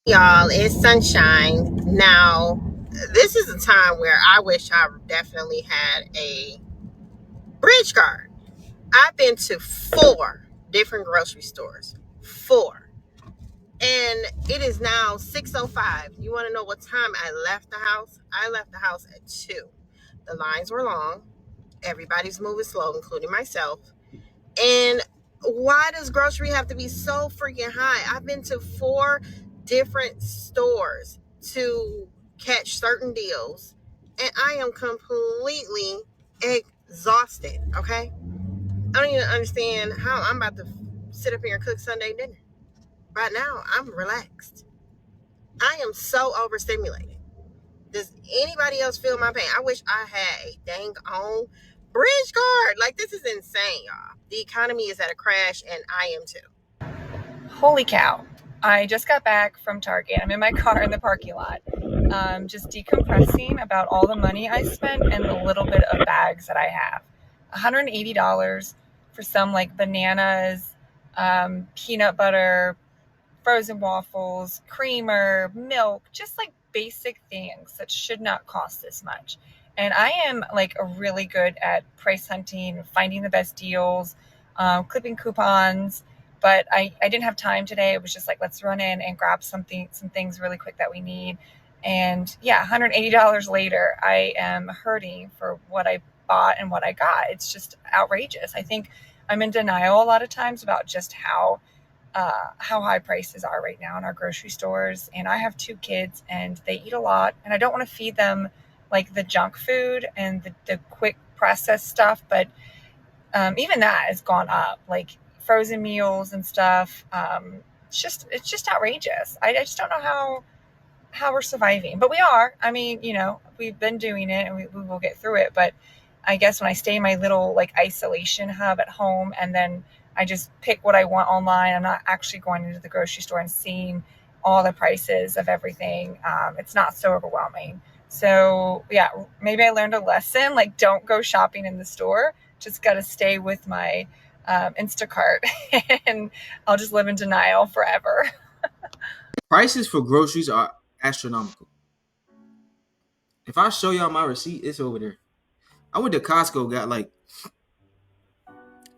Y'all, it's sunshine. Now, this is a time where I wish I definitely had a bridge card. I've been to four different grocery stores. Four. And it is now 6:05. You want to know what time I left the house? I left the house at 2. The lines were long. Everybody's moving slow, including myself. And why does grocery have to be so freaking high? I've been to four different stores to catch certain deals, and I am completely exhausted. Okay, I don't even understand how I'm about to sit up here and cook Sunday dinner. By now, I'm relaxed. I am so overstimulated. Does anybody else feel my pain? I wish I had a dang on bridge card. Like, this is insane, y'all. The economy is at a crash, and I am too. Holy cow. I just got back from Target. I'm in my car in the parking lot, just decompressing about all the money I spent and the little bit of bags that I have. $180 for some like bananas, peanut butter, frozen waffles, creamer, milk, just like basic things that should not cost this much. And I am like really good at price hunting, finding the best deals, clipping coupons. But I didn't have time today. It was just like, let's run in and grab some things really quick that we need. And yeah, $180 later, I am hurting for what I bought and what I got. It's just outrageous. I think I'm in denial a lot of times about just how high prices are right now in our grocery stores. And I have two kids and they eat a lot, and I don't want to feed them like the junk food and the quick processed stuff. But even that has gone up, like frozen meals and stuff. It's just outrageous. I just don't know how we're surviving, but we are. I mean, we've been doing it and we will get through it. But I guess when I stay in my little like isolation hub at home and then I just pick what I want online, I'm not actually going into the grocery store and seeing all the prices of everything. It's not so overwhelming. So yeah, maybe I learned a lesson. Like, don't go shopping in the store. Just got to stay with my Instacart, and I'll just live in denial forever. Prices for groceries are astronomical. If I show y'all my receipt, it's over there. I went to Costco, got like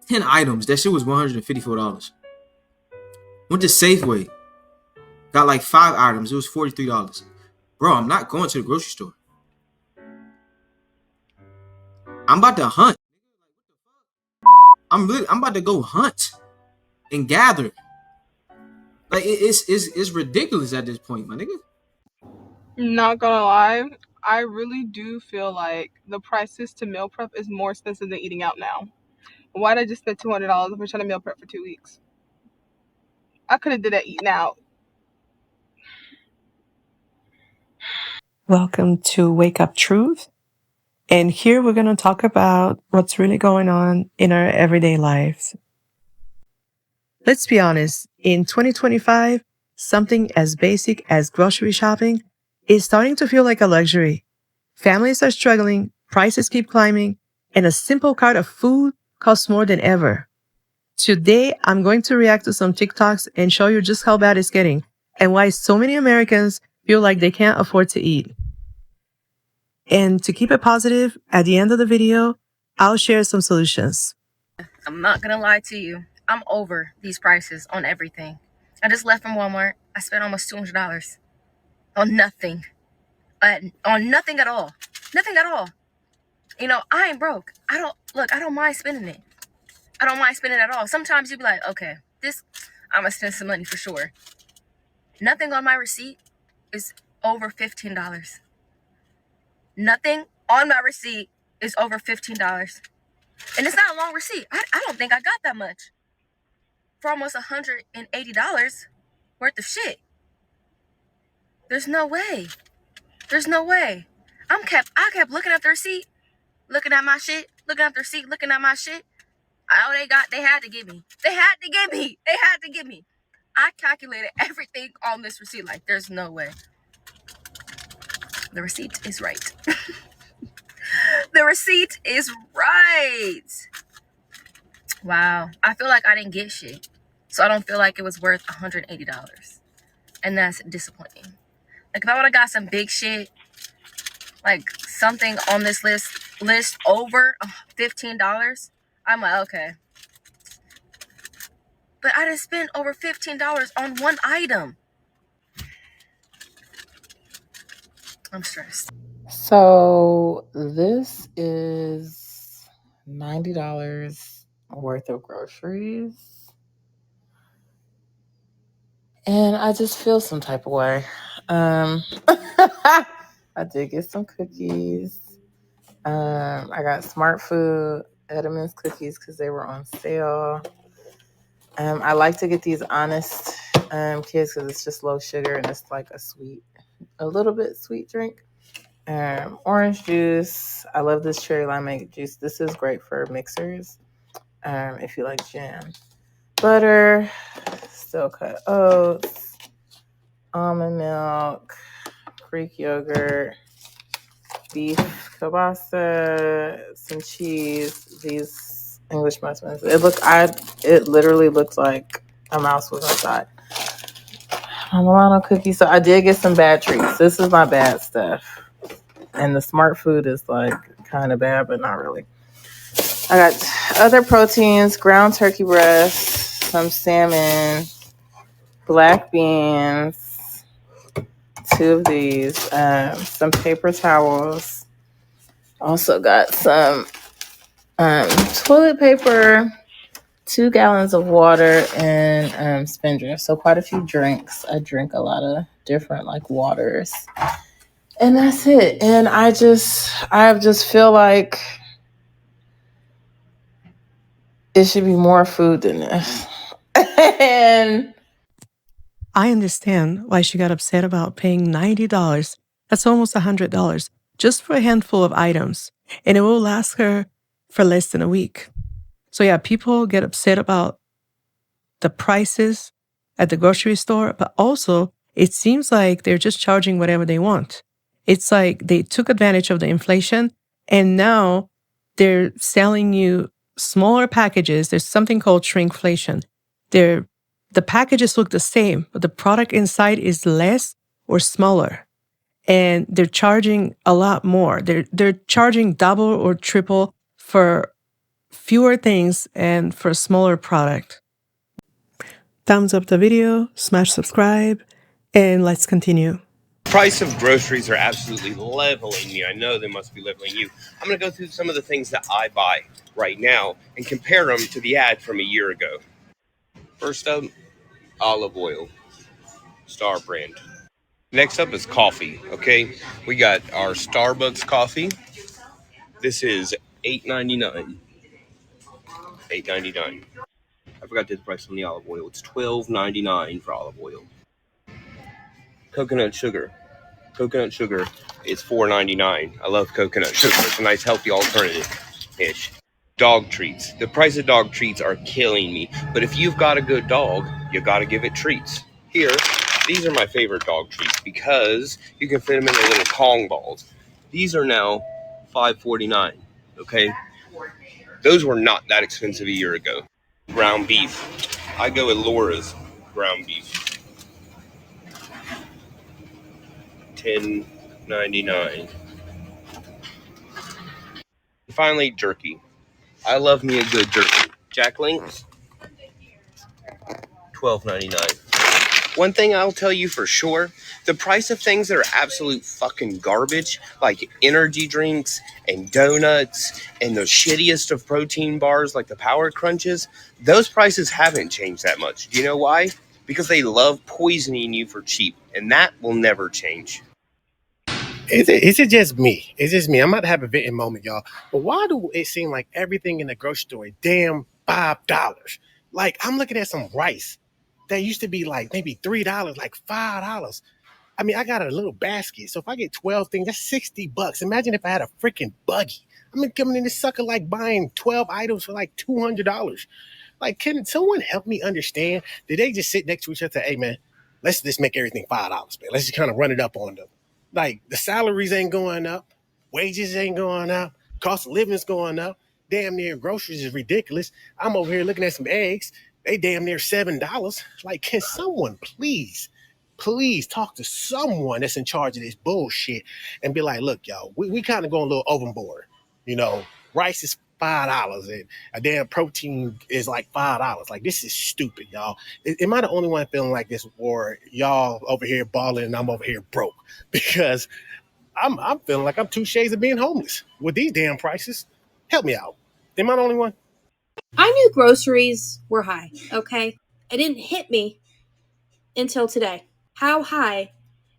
10 items. That shit was $154. Went to Safeway, got like 5 items. It was $43. Bro, I'm not going to the grocery store. I'm about to hunt. I'm about to go hunt and gather. Like it's ridiculous at this point, my nigga. Not gonna lie, I really do feel like the prices to meal prep is more expensive than eating out now. Why did I just spend $200 if we're trying to meal prep for 2 weeks? I could have did that eating out. Welcome to Wake Up Truth. And here we're going to talk about what's really going on in our everyday lives. Let's be honest, in 2025, something as basic as grocery shopping is starting to feel like a luxury. Families are struggling, prices keep climbing, and a simple cart of food costs more than ever. Today, I'm going to react to some TikToks and show you just how bad it's getting and why so many Americans feel like they can't afford to eat. And to keep it positive, at the end of the video, I'll share some solutions. I'm not gonna lie to you. I'm over these prices on everything. I just left from Walmart. I spent almost $200 on nothing. On nothing at all. Nothing at all. I ain't broke. I don't mind spending it. I don't mind spending it at all. Sometimes you be like, okay, I'm gonna spend some money for sure. Nothing on my receipt is over $15. Nothing on my receipt is over $15. And it's not a long receipt. I don't think I got that much for almost $180 worth of shit. There's no way. There's no way. I kept looking at the receipt, looking at my shit, looking at the receipt, looking at my shit. All they had to give me. They had to give me. They had to give me. I calculated everything on this receipt. Like, there's no way. The receipt is right. The receipt is right. Wow. I feel like I didn't get shit. So I don't feel like it was worth $180. and that's disappointing. Like if I would have got some big shit, like something on this list over $15, I'm like, okay. But I didn't spend over $15 on one item. I'm stressed. So this is $90 worth of groceries. And I just feel some type of way. I did get some cookies. I got Smart Food Edam's cookies because they were on sale. I like to get these Honest kids because it's just low sugar and it's like a little bit sweet drink. Orange juice. I love this cherry limeade juice. This is great for mixers if you like jam. Butter, steel cut oats, almond milk, Greek yogurt, beef kielbasa, some cheese, these English muffins. It literally looked like a mouse was inside. Milano cookies. So I did get some bad treats. This is my bad stuff. And the Smart Food is like kind of bad, but not really. I got other proteins, ground turkey breast, some salmon, black beans, 2 of these, some paper towels. Also got some toilet paper, 2 gallons of water, and Spindrift. So quite a few drinks. I drink a lot of different like waters. And that's it. And I just feel like it should be more food than this. And I understand why she got upset about paying $90. That's almost $100 just for a handful of items, and it will last her for less than a week. So yeah, people get upset about the prices at the grocery store, but also it seems like they're just charging whatever they want. It's like they took advantage of the inflation and now they're selling you smaller packages. There's something called shrinkflation. The packages look the same, but the product inside is less or smaller. And they're charging a lot more. They're charging double or triple for fewer things and for a smaller product. Thumbs up the video, smash subscribe, and let's continue. Price of groceries are absolutely leveling me. I know they must be leveling you. I'm going to go through some of the things that I buy right now and compare them to the ad from a year ago. First up, olive oil, Star brand. Next up is coffee, okay? We got our Starbucks coffee. This is $8.99. $8.99. I forgot the price on the olive oil. It's $12.99 for olive oil. Coconut sugar. Coconut sugar is $4.99. I love coconut sugar. It's a nice healthy alternative-ish. Dog treats. The price of dog treats are killing me. But if you've got a good dog, you got to give it treats. Here, these are my favorite dog treats because you can fit them in the little Kong balls. These are now $5.49. Okay? Those were not that expensive a year ago. Ground beef. I go with Laura's ground beef. $10.99. Finally, jerky. I love me a good jerky. Jack Link's, $12.99. One thing I'll tell you for sure, the price of things that are absolute fucking garbage, like energy drinks and donuts and the shittiest of protein bars like the Power Crunches, those prices haven't changed that much. Do you know why? Because they love poisoning you for cheap, and that will never change. Is it just me? It's just me. I'm about to have a venting moment, y'all. But why do it seem like everything in the grocery store is damn $5? Like, I'm looking at some rice that used to be like maybe $3, like $5. I mean, I got a little basket. So if I get 12 things, that's $60. Imagine if I had a freaking buggy. I'm coming in this sucker like buying 12 items for like $200. Like, can someone help me understand? Did they just sit next to each other and say, hey, man, let's just make everything $5, man. Let's just kind of run it up on them. Like, the salaries ain't going up. Wages ain't going up. Cost of living's going up. Damn near groceries is ridiculous. I'm over here looking at some eggs. They damn near $7. Like, can someone please please talk to someone that's in charge of this bullshit and be like, look, y'all, we kind of going a little overboard. You know, rice is $5 and a damn protein is like $5. Like, this is stupid, y'all. Am I the only one feeling like this, or y'all over here balling and I'm over here broke? Because I'm feeling like I'm two shades of being homeless with these damn prices. Help me out. Am I the only one? I knew groceries were high, okay? It didn't hit me until today. How high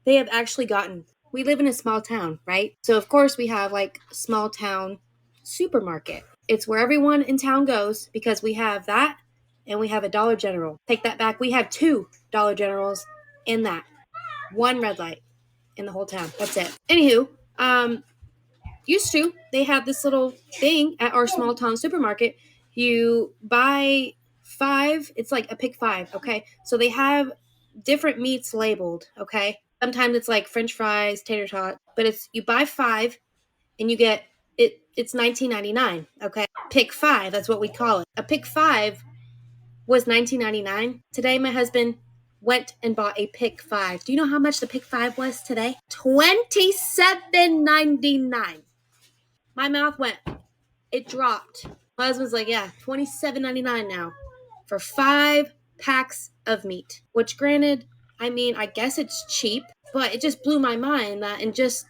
they have actually gotten. We live in a small town, right? So, of course, we have like a small town supermarket. It's where everyone in town goes because we have that and we have a Dollar General. Take that back. We have two Dollar Generals in that. One red light in the whole town. That's it. Anywho, used to, they have this little thing at our small town supermarket. You buy 5, it's like a pick 5, okay? So they have different meats labeled, okay? Sometimes it's like french fries, tater tot, but it's you buy 5 and you get it's $19.99, okay? Pick 5, that's what we call it. A pick 5 was $19.99. Today my husband went and bought a pick 5. Do you know how much the pick 5 was today? $27.99. My mouth went, it dropped. My husband's like, yeah, $27.99 now for 5 packs of meat. Which, granted, I mean, I guess it's cheap, but it just blew my mind that in just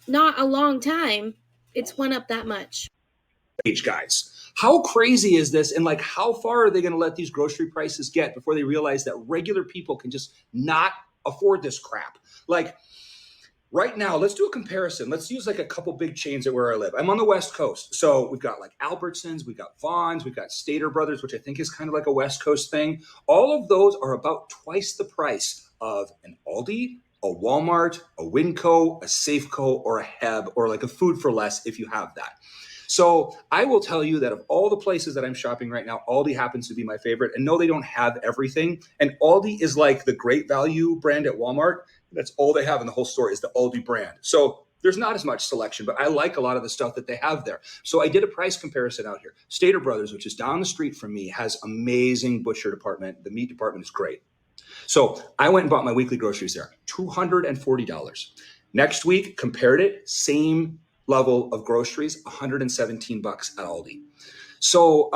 not a long time, it's went up that much. Guys, how crazy is this? And like, how far are they going to let these grocery prices get before they realize that regular people can just not afford this crap? Like, right now, let's do a comparison. Let's use like a couple big chains at where I live. I'm on the West Coast. So we've got like Albertsons, we've got Vons, we've got Stater Brothers, which I think is kind of like a West Coast thing. All of those are about twice the price of an Aldi, a Walmart, a Winco, a Safeco, or a Heb, or like a Food for Less if you have that. So I will tell you that of all the places that I'm shopping right now, Aldi happens to be my favorite. And no, they don't have everything. And Aldi is like the great value brand at Walmart. That's all they have in the whole store is the Aldi brand. So there's not as much selection, but I like a lot of the stuff that they have there. So I did a price comparison out here. Stater Brothers, which is down the street from me, has amazing butcher department. The meat department is great. So I went and bought my weekly groceries there, $240. Next week, compared it, same level of groceries, $117 at Aldi. So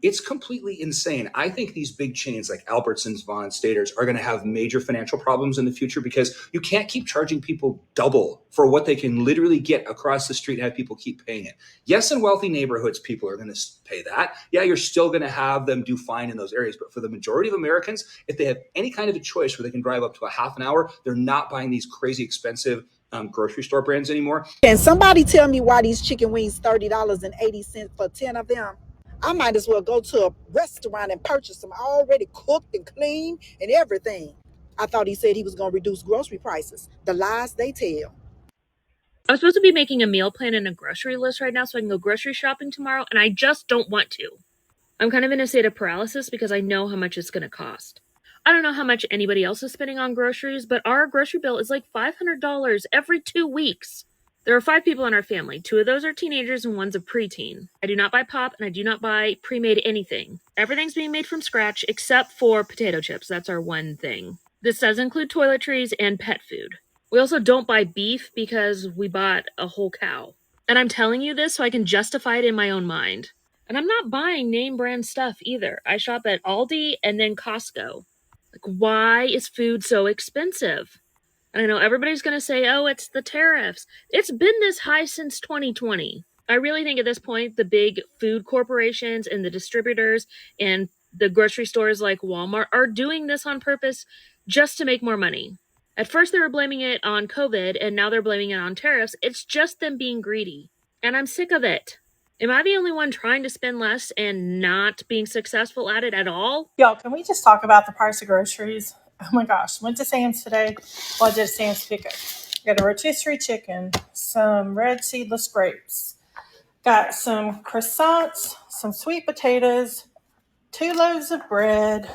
it's completely insane. I think these big chains like Albertsons, Vons, Staters are going to have major financial problems in the future because you can't keep charging people double for what they can literally get across the street and have people keep paying it. Yes, in wealthy neighborhoods, people are going to pay that. Yeah, you're still going to have them do fine in those areas. But for the majority of Americans, if they have any kind of a choice where they can drive up to a half an hour, they're not buying these crazy expensive grocery store brands anymore. Can somebody tell me why these chicken wings $30.80 for 10 of them? I might as well go to a restaurant and purchase them already cooked and clean and everything. I thought he said he was going to reduce grocery prices. The lies they tell. I'm supposed to be making a meal plan and a grocery list right now so I can go grocery shopping tomorrow, and I just don't want to. I'm kind of in a state of paralysis because I know how much it's going to cost. I don't know how much anybody else is spending on groceries, but our grocery bill is like $500 every 2 weeks. There are 5 people in our family. 2 of those are teenagers and one's a preteen. I do not buy pop and I do not buy pre-made anything. Everything's being made from scratch except for potato chips. That's our one thing. This does include toiletries and pet food. We also don't buy beef because we bought a whole cow. And I'm telling you this so I can justify it in my own mind. And I'm not buying name brand stuff either. I shop at Aldi and then Costco. Like, why is food so expensive? And I know everybody's going to say, oh, it's the tariffs. It's been this high since 2020. I really think at this point, the big food corporations and the distributors and the grocery stores like Walmart are doing this on purpose just to make more money. At first, they were blaming it on COVID, and now they're blaming it on tariffs. It's just them being greedy. And I'm sick of it. Am I the only one trying to spend less and not being successful at it at all? Y'all, can we just talk about the price of groceries? Oh my gosh, went to Sam's today. Well, I did Sam's pickup. Got a rotisserie chicken, some red seedless grapes, got some croissants, some sweet potatoes, 2 loaves of bread,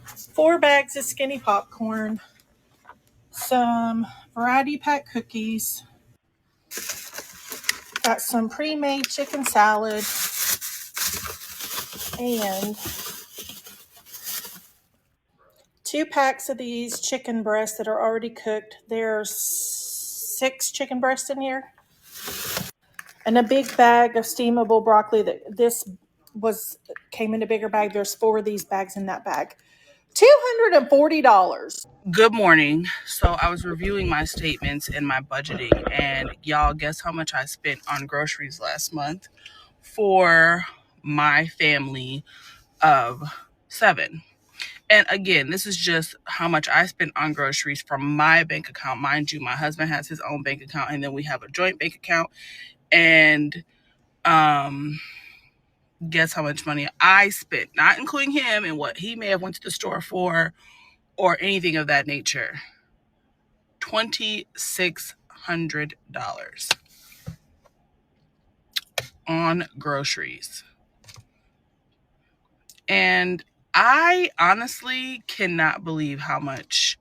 4 bags of skinny popcorn, some variety pack cookies, got some pre-made chicken salad, and 2 packs of these chicken breasts that are already cooked. There's 6 chicken breasts in here. And a big bag of steamable broccoli that came in a bigger bag. There's 4 of these bags in that bag. $240. Good morning. So I was reviewing my statements and my budgeting, and y'all, guess how much I spent on groceries last month for my family of 7. And again, this is just how much I spent on groceries from my bank account. Mind you, my husband has his own bank account, and then we have a joint bank account. And guess how much money I spent, not including him and what he may have went to the store for or anything of that nature. $2,600 on groceries. And I honestly cannot believe how much.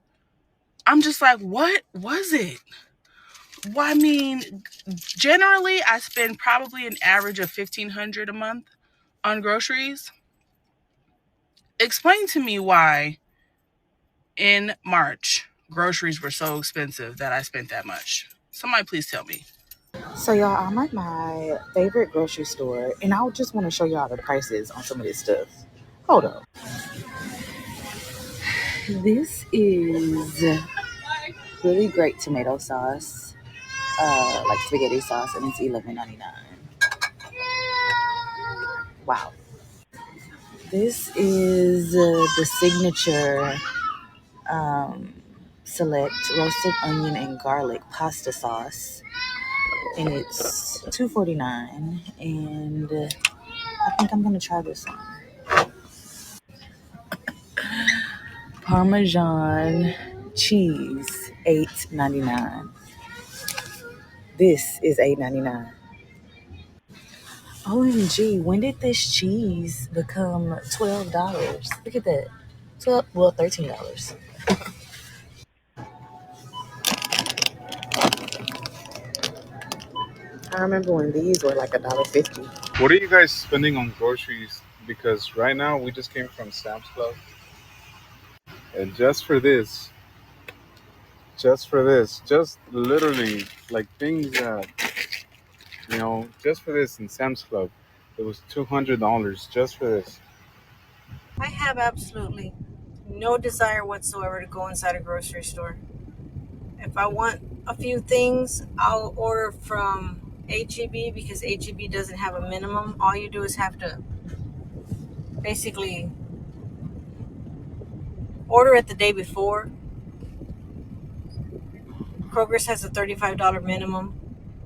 I'm just like, what was it? Well, I mean, generally I spend probably an average of $1,500 a month on groceries. Explain to me why in March groceries were so expensive that I spent that much. Somebody please tell me. So y'all, I'm at my favorite grocery store, and I just want to show y'all the prices on some of this stuff. Hold up. This is really great tomato sauce, like spaghetti sauce, and it's $11.99. Wow. This is the signature select roasted onion and garlic pasta sauce, and it's $2.49. And I think I'm gonna try this one. Parmesan cheese, $8.99. This is $8.99. OMG, when did this cheese become $12? Look at that. $13. I remember when these were like $1.50. What are you guys spending on groceries? Because right now we just came from Sam's Club, and just literally like things that just for this in Sam's Club, it was $200 just for this. I have absolutely no desire whatsoever to go inside a grocery store. If I want a few things, I'll order from HEB because HEB doesn't have a minimum. All you do is have to basically order it the day before. Kroger's has a $35 minimum.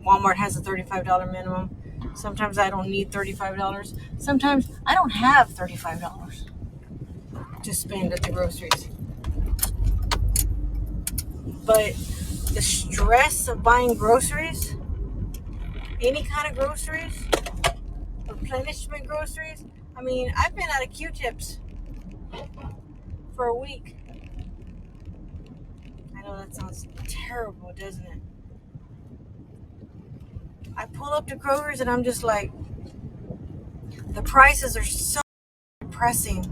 Walmart has a $35 minimum. Sometimes I don't need $35. Sometimes I don't have $35 to spend at the groceries. But the stress of buying groceries, any kind of groceries, replenishment groceries, I mean, I've been out of Q-tips for a week. I know that sounds terrible, doesn't it? I pull up to Kroger's and I'm just like, the prices are so depressing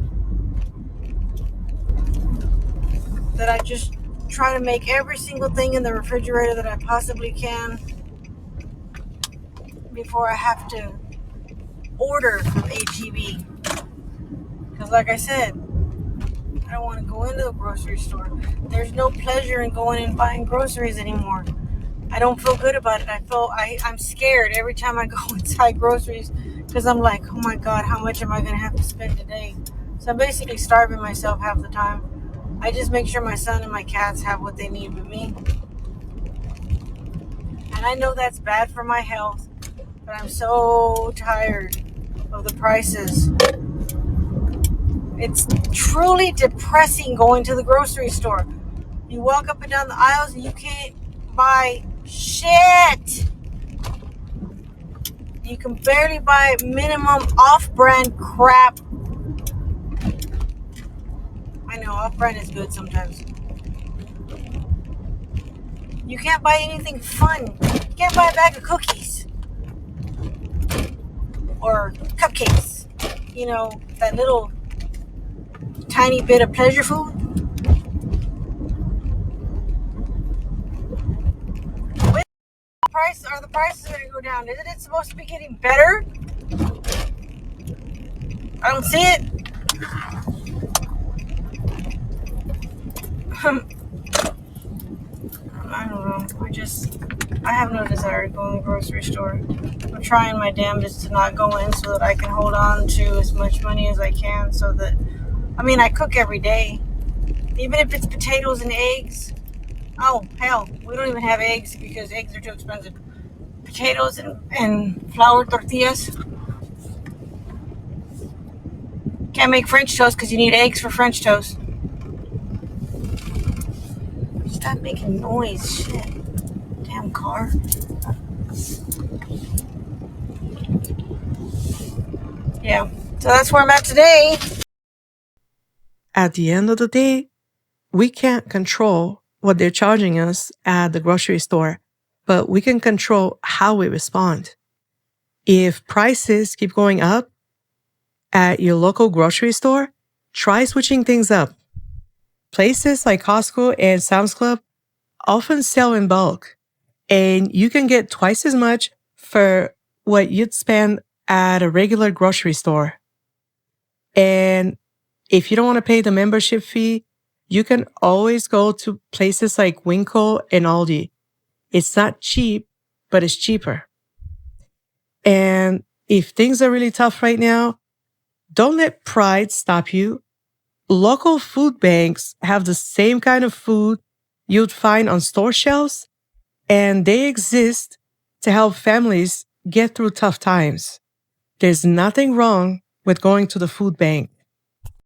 that I just try to make every single thing in the refrigerator that I possibly can before I have to order from HEB. Because like I said, I don't want to go into the grocery store. There's no pleasure in going and buying groceries anymore. I don't feel good about it. I'm scared every time I go inside groceries because I'm like, oh my God, how much am I going to have to spend today? So I'm basically starving myself half the time. I just make sure my son and my cats have what they need with me. And I know that's bad for my health, but I'm so tired of the prices. It's truly depressing going to the grocery store. You walk up and down the aisles and you can't buy shit. You can barely buy minimum off-brand crap. I know off-brand is good sometimes. You can't buy anything fun. You can't buy a bag of cookies or cupcakes. You know, that little tiny bit of pleasure food. prices are going to go down? Isn't it supposed to be getting better? I don't see it. I don't know. I have no desire to go in the grocery store. I'm trying my damnedest to not go in so that I can hold on to as much money as I can so that, I cook every day. Even if it's potatoes and eggs. Oh, hell, we don't even have eggs because eggs are too expensive. Potatoes and flour tortillas. Can't make French toast because you need eggs for French toast. Stop making noise, shit. Damn car. Yeah, so that's where I'm at today. At the end of the day, we can't control what they're charging us at the grocery store, but we can control how we respond. If prices keep going up at your local grocery store, try switching things up. Places like Costco and Sam's Club often sell in bulk, and you can get twice as much for what you'd spend at a regular grocery store. And if you don't want to pay the membership fee, you can always go to places like Winkle and Aldi. It's not cheap, but it's cheaper. And if things are really tough right now, don't let pride stop you. Local food banks have the same kind of food you'd find on store shelves, and they exist to help families get through tough times. There's nothing wrong with going to the food bank.